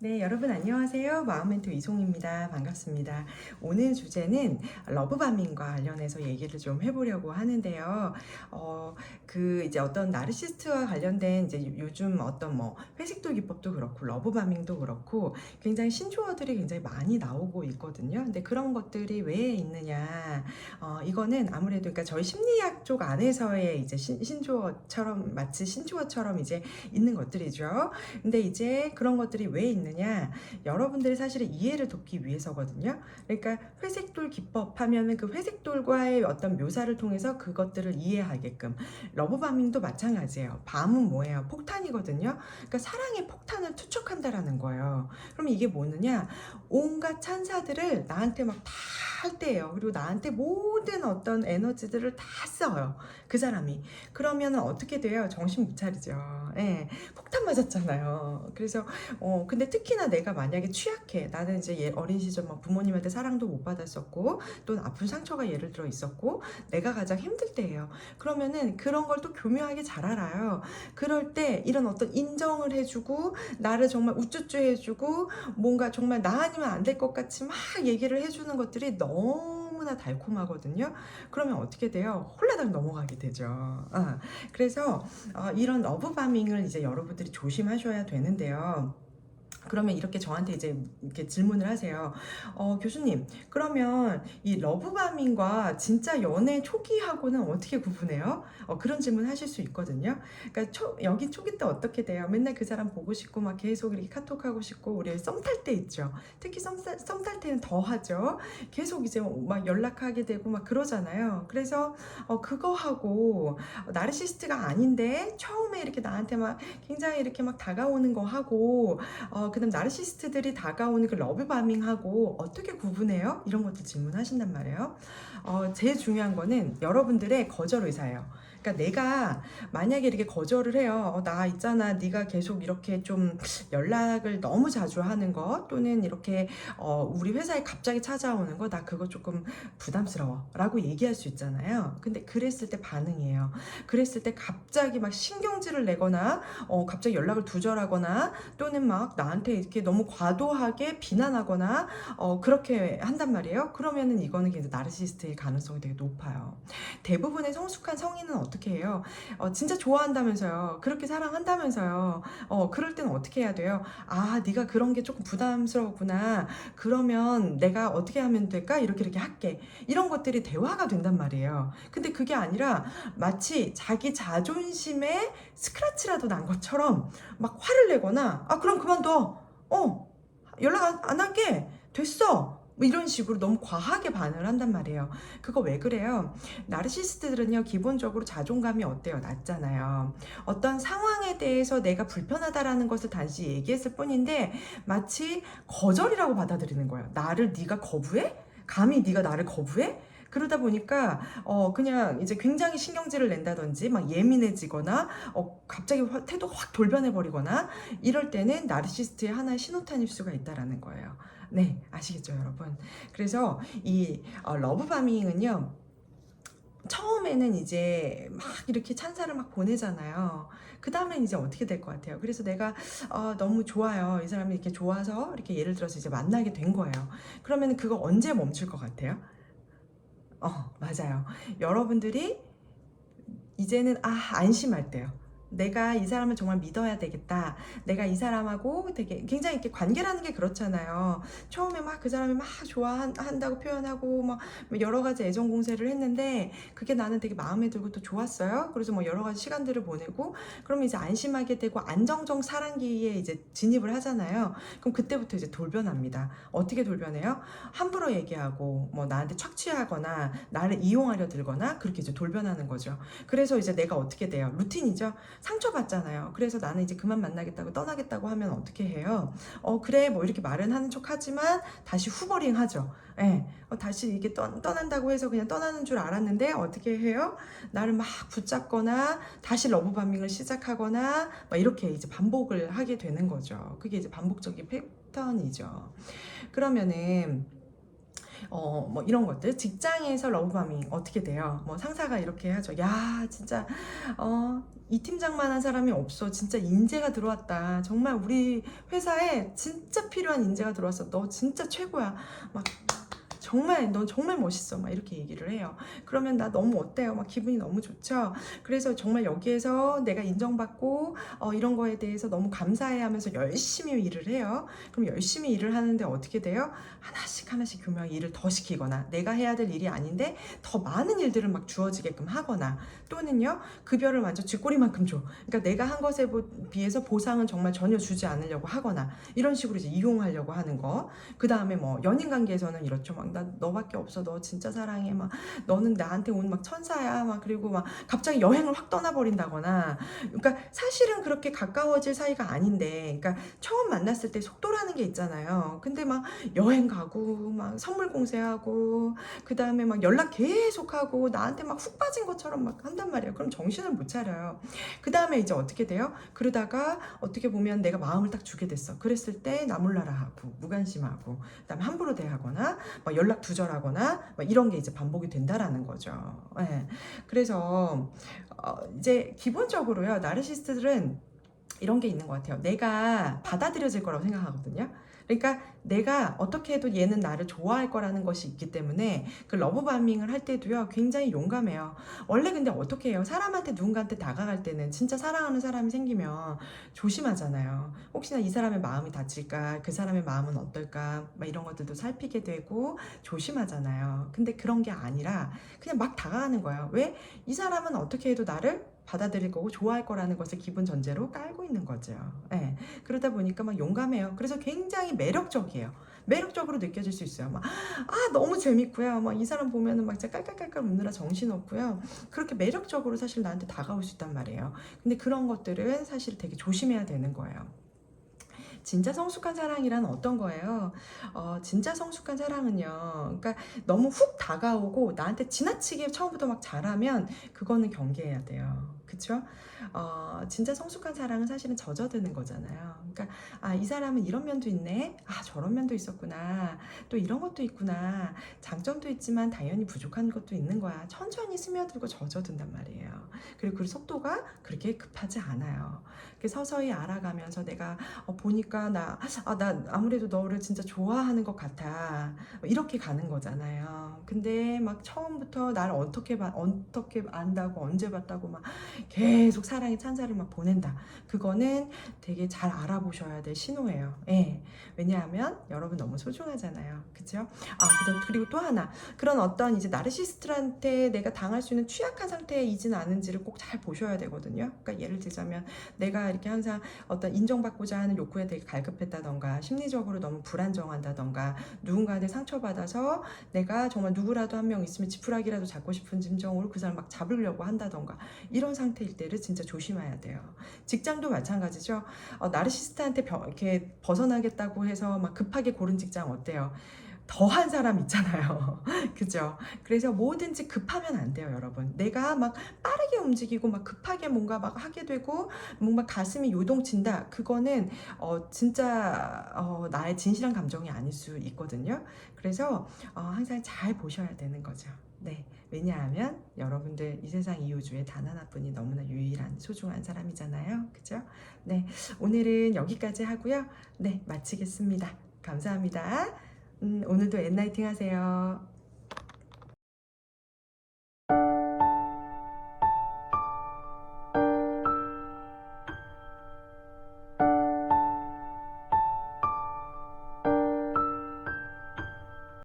네, 여러분 안녕하세요. 마음멘토 이송입니다. 반갑습니다. 오늘 주제는 러브바밍과 관련해서 얘기를 좀 해보려고 하는데요. 이제 어떤 나르시스트와 관련된 이제 요즘 어떤 뭐 회색돌 기법도 그렇고 러브바밍도 그렇고 굉장히 신조어들이 굉장히 많이 나오고 있거든요. 근데 그런 것들이 왜 있느냐? 이거는 아무래도 그러니까 저희 심리학 쪽 안에서의 이제 신조어처럼 마치 신조어처럼 이제 있는 것들이죠. 근데 이제 그런 것들이 왜 있느냐? 여러분들이 사실 이해를 돕기 위해서거든요. 그러니까 회색돌 기법 하면은 그 회색돌과의 어떤 묘사를 통해서 그것들을 이해하게끔. 러브바밍도 마찬가지예요. 밤은 뭐예요? 폭탄이거든요. 그러니까 사랑의 폭탄을 투척한다라는 거예요. 그럼 이게 뭐느냐? 온갖 찬사들을 나한테 막 다 할 때예요. 그리고 나한테 모든 어떤 에너지들을 다 써요. 그 사람이. 그러면 어떻게 돼요? 정신 못 차리죠. 예. 폭탄 맞았잖아요. 그래서 근데 특히나 내가 만약에 취약해. 나는 이제 어린 시절 막 부모님한테 사랑도 못 받았었고, 또는 아픈 상처가 예를 들어 있었고, 내가 가장 힘들 때예요. 그러면은 그런 걸 또 교묘하게 잘 알아요. 그럴 때 이런 어떤 인정을 해주고, 나를 정말 우쭈쭈 해주고, 뭔가 정말 나 아니면 안 될 것 같이 막 얘기를 해주는 것들이 너무나 달콤하거든요. 그러면 어떻게 돼요? 홀라당 넘어가게 되죠. 그래서 이런 러브바밍을 이제 여러분들이 조심하셔야 되는데요. 그러면 이렇게 저한테 이제 이렇게 질문을 하세요. 교수님, 그러면 이 러브바밍과 진짜 연애 초기하고는 어떻게 구분해요? 그런 질문 하실 수 있거든요. 그러니까 여기 초기 때 어떻게 돼요? 맨날 그 사람 보고 싶고 막 계속 이렇게 카톡하고 싶고 우리 썸 탈 때 있죠. 특히 썸 탈 때는 더 하죠. 계속 이제 막 연락하게 되고 막 그러잖아요. 그래서 그거 하고 나르시스트가 아닌데 처음에 이렇게 나한테 막 굉장히 이렇게 막 다가오는 거 하고 그다음 나르시스트들이 다가오는 그 러브바밍하고 어떻게 구분해요? 이런 것도 질문하신단 말이에요. 제일 중요한 거는 여러분들의 거절 의사예요. 그러니까 내가 만약에 이렇게 거절을 해요. 나 있잖아. 네가 계속 이렇게 좀 연락을 너무 자주 하는 거 또는 이렇게 우리 회사에 갑자기 찾아오는 거 나 그거 조금 부담스러워 라고 얘기할 수 있잖아요. 근데 그랬을 때 반응이에요. 그랬을 때 갑자기 막 신경질을 내거나 갑자기 연락을 두절하거나 또는 막 나한테 이렇게 너무 과도하게 비난하거나 그렇게 한단 말이에요. 그러면은 이거는 굉장히 나르시스트의 가능성이 되게 높아요. 대부분의 성숙한 성인은 어떻게 해요? 진짜 좋아한다면서요. 그렇게 사랑한다면서요. 그럴 때는 어떻게 해야 돼요? 네가 그런 게 조금 부담스러웠구나. 그러면 내가 어떻게 하면 될까? 이렇게 할게. 이런 것들이 대화가 된단 말이에요. 근데 그게 아니라 마치 자기 자존심에 스크래치라도 난 것처럼 막 화를 내거나 그럼 그만둬. 연락 안 할게. 됐어. 뭐 이런 식으로 너무 과하게 반응을 한단 말이에요. 그거 왜 그래요? 나르시스트들은요, 기본적으로 자존감이 어때요? 낮잖아요. 어떤 상황에 대해서 내가 불편하다라는 것을 단지 얘기했을 뿐인데 마치 거절이라고 받아들이는 거예요. 네가 거부해? 감히 네가 나를 거부해? 그러다 보니까 그냥 이제 굉장히 신경질을 낸다든지 막 예민해지거나 갑자기 태도가 확 돌변해 버리거나 이럴 때는 나르시스트의 하나의 신호탄일 수가 있다라는 거예요. 네, 아시겠죠, 여러분? 그래서 이 러브바밍은요. 처음에는 이제 막 이렇게 찬사를 막 보내잖아요. 그 다음엔 이제 어떻게 될 것 같아요? 그래서 내가 너무 좋아요. 이 사람이 이렇게 좋아서 이렇게 예를 들어서 이제 만나게 된 거예요. 그러면 그거 언제 멈출 것 같아요? 맞아요. 여러분들이 이제는 안심할 때요. 내가 이 사람을 정말 믿어야 되겠다. 내가 이 사람하고 되게 굉장히 이렇게 관계라는 게 그렇잖아요. 처음에 막 그 사람이 막 좋아한다고 표현하고 막 여러 가지 애정 공세를 했는데 그게 나는 되게 마음에 들고 또 좋았어요. 그래서 뭐 여러 가지 시간들을 보내고 그러면 이제 안심하게 되고 안정적 사랑기에 이제 진입을 하잖아요. 그럼 그때부터 이제 돌변합니다. 어떻게 돌변해요? 함부로 얘기하고 뭐 나한테 착취하거나 나를 이용하려 들거나 그렇게 이제 돌변하는 거죠. 그래서 이제 내가 어떻게 돼요? 루틴이죠. 상처받잖아요. 그래서 나는 이제 그만 만나겠다고 떠나겠다고 하면 어떻게 해요? 그래 뭐 이렇게 말은 하는 척 하지만 다시 후버링 하죠. 예. 다시 이게 떠난다고 해서 그냥 떠나는 줄 알았는데 어떻게 해요? 나를 막 붙잡거나 다시 러브바밍을 시작하거나 막 이렇게 이제 반복을 하게 되는 거죠. 그게 이제 반복적인 패턴이죠. 그러면은 뭐 이런 것들. 직장에서 러브바밍 어떻게 돼요? 뭐 상사가 이렇게 하죠. 야, 진짜, 이 팀장만한 사람이 없어. 진짜 인재가 들어왔다. 정말 우리 회사에 진짜 필요한 인재가 들어왔어. 너 진짜 최고야. 막 정말 넌 정말 멋있어 막 이렇게 얘기를 해요. 그러면 나 너무 어때요? 막 기분이 너무 좋죠. 그래서 정말 여기에서 내가 인정받고 이런 거에 대해서 너무 감사해 하면서 열심히 일을 해요. 그럼 열심히 일을 하는데 어떻게 돼요? 하나씩 하나씩 교묘하게 일을 더 시키거나 내가 해야 될 일이 아닌데 더 많은 일들을 막 주어지게끔 하거나 또는요 급여를 완전 쥐꼬리만큼 줘. 그러니까 내가 한 것에 비해서 보상은 정말 전혀 주지 않으려고 하거나 이런 식으로 이제 이용하려고 하는 거. 그 다음에 뭐 연인 관계에서는 이렇죠. 막 나 너밖에 없어. 너 진짜 사랑해. 막 너는 나한테 온 막 천사야. 막 그리고 막 갑자기 여행을 확 떠나버린다거나. 그러니까 사실은 그렇게 가까워질 사이가 아닌데, 그러니까 처음 만났을 때 속도라는 게 있잖아요. 근데 막 여행 가고 막 선물 공세하고 그 다음에 막 연락 계속하고 나한테 막 훅 빠진 것처럼 막 한단 말이에요. 그럼 정신을 못 차려요. 그 다음에 이제 어떻게 돼요? 그러다가 어떻게 보면 내가 마음을 딱 주게 됐어. 그랬을 때 나몰라라 하고 무관심하고 그다음에 함부로 대하거나 막 연락 두절하거나 막 이런 게 이제 반복이 된다라는 거죠. 예. 그래서 이제 기본적으로요 나르시스트들은 이런 게 있는 것 같아요. 내가 받아들여질 거라고 생각하거든요. 그러니까 내가 어떻게 해도 얘는 나를 좋아할 거라는 것이 있기 때문에 그 러브바밍을 할 때도요 굉장히 용감해요. 원래 근데 어떻게 해요? 사람한테 누군가한테 다가갈 때는 진짜 사랑하는 사람이 생기면 조심하잖아요. 혹시나 이 사람의 마음이 다칠까, 그 사람의 마음은 어떨까, 막 이런 것들도 살피게 되고 조심하잖아요. 근데 그런 게 아니라 그냥 막 다가가는 거예요. 왜? 이 사람은 어떻게 해도 나를 받아들일 거고 좋아할 거라는 것을 기본 전제로 깔고 있는 거죠. 예. 그러다 보니까 막 용감해요. 그래서 굉장히 매력적이에요. 매력적으로 느껴질 수 있어요. 막, 너무 재밌고요. 막 이 사람 보면은 막 진짜 깔깔깔깔 웃느라 정신없고요. 그렇게 매력적으로 사실 나한테 다가올 수 있단 말이에요. 근데 그런 것들은 사실 되게 조심해야 되는 거예요. 진짜 성숙한 사랑이란 어떤 거예요? 진짜 성숙한 사랑은요. 그러니까 너무 훅 다가오고 나한테 지나치게 처음부터 막 잘하면 그거는 경계해야 돼요. 그쵸? 진짜 성숙한 사랑은 사실은 젖어드는 거잖아요. 그러니까 이 사람은 이런 면도 있네. 저런 면도 있었구나. 또 이런 것도 있구나. 장점도 있지만 당연히 부족한 것도 있는 거야. 천천히 스며들고 젖어든단 말이에요. 그리고 그 속도가 그렇게 급하지 않아요. 서서히 알아가면서 내가 보니까 나 아무래도 너를 진짜 좋아하는 것 같아. 이렇게 가는 거잖아요. 근데 막 처음부터 나를 어떻게 안다고 언제 봤다고 막 계속 사랑의 찬사를 막 보낸다. 그거는 되게 잘 알아보셔야 될 신호예요. 예. 왜냐하면 여러분 너무 소중하잖아요. 그죠? 그리고 또 하나. 그런 어떤 이제 나르시스트한테 내가 당할 수 있는 취약한 상태에 이진 않은지를 꼭 잘 보셔야 되거든요. 그러니까 예를 들자면 내가 이렇게 항상 어떤 인정받고자 하는 욕구에 되게 갈급했다던가 심리적으로 너무 불안정한다던가 누군가한테 상처받아서 내가 정말 누구라도 한 명 있으면 지푸라기라도 잡고 싶은 심정으로 그 사람 막 잡으려고 한다던가 이런 상태일 때를 진짜 조심해야 돼요. 직장도 마찬가지죠. 나르시스트한테 이렇게 벗어나겠다고 해서 막 급하게 고른 직장 어때요? 더한 사람 있잖아요. 그죠? 그래서 뭐든지 급하면 안 돼요, 여러분. 내가 막 빠르게 움직이고 막 급하게 뭔가 막 하게 되고 뭔가 가슴이 요동친다. 그거는 진짜 나의 진실한 감정이 아닐 수 있거든요. 그래서 항상 잘 보셔야 되는 거죠. 네. 왜냐하면 여러분들 이 세상 이 우주에 단 하나뿐이 너무나 유일한 소중한 사람이잖아요. 그죠? 네. 오늘은 여기까지 하고요. 네, 마치겠습니다. 감사합니다. 오늘도 엔라이팅 하세요.